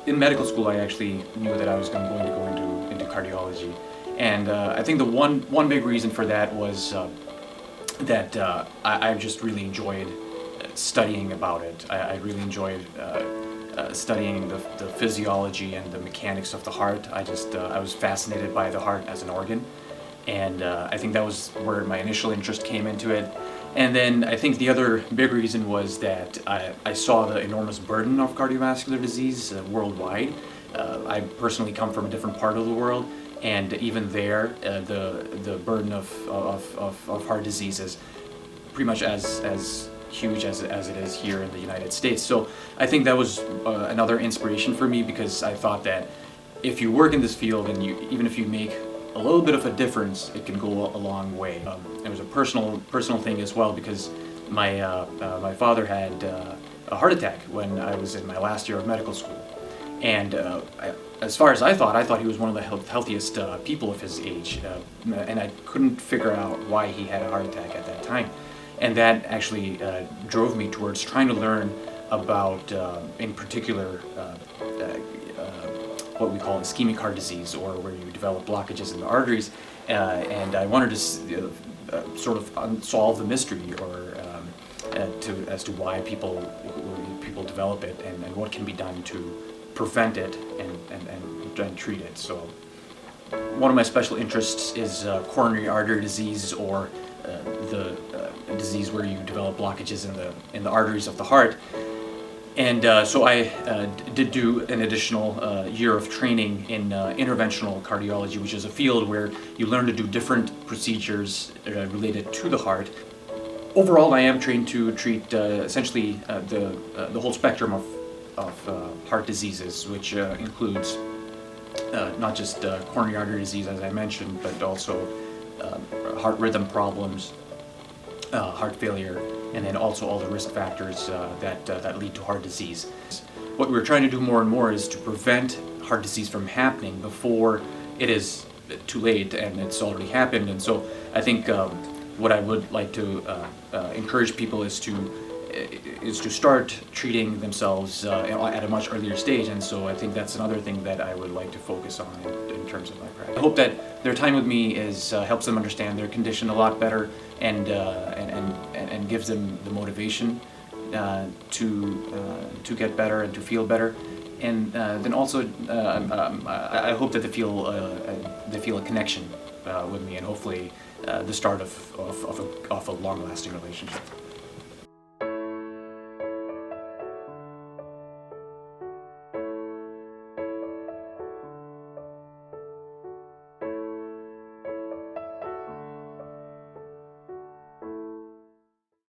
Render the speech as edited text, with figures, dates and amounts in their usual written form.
in medical school, I actually knew that I was going to go into cardiology, and I think the one big reason for that was that I just really enjoyed studying about it. I really enjoyed studying the physiology and the mechanics of the heart. I was fascinated by the heart as an organ, and I think that was where my initial interest came into it. And then I think the other big reason was that I saw the enormous burden of cardiovascular disease worldwide. I personally come from a different part of the world, and even there, the burden of heart disease is pretty much as huge as it is here in the United States. So I think that was another inspiration for me, because I thought that if you work in this field and even if you make a little bit of a difference, it can go a long way. It was a personal thing as well, because my father had a heart attack when I was in my last year of medical school, and as far as I thought he was one of the healthiest people of his age, and I couldn't figure out why he had a heart attack at that time, and that actually drove me towards trying to learn about, in particular, what we call ischemic heart disease, or where you develop blockages in the arteries, and I wanted to sort of solve the mystery, or as to why people develop it, and what can be done to prevent it and treat it. So one of my special interests is coronary artery disease, or the disease where you develop blockages in the arteries of the heart. And so I did do an additional year of training in interventional cardiology, which is a field where you learn to do different procedures related to the heart. Overall, I am trained to treat essentially the whole spectrum of heart diseases, which includes not just coronary artery disease, as I mentioned, but also heart rhythm problems, heart failure, and then also all the risk factors that lead to heart disease. What we're trying to do more and more is to prevent heart disease from happening before it is too late and it's already happened. And so I think what I would like to encourage people is to start treating themselves at a much earlier stage. And so I think that's another thing that I would like to focus on in terms of my practice. I hope that their time with me helps them understand their condition a lot better, and gives them the motivation to get better and to feel better. And then also I hope that they feel a connection with me, and hopefully the start of a long-lasting relationship.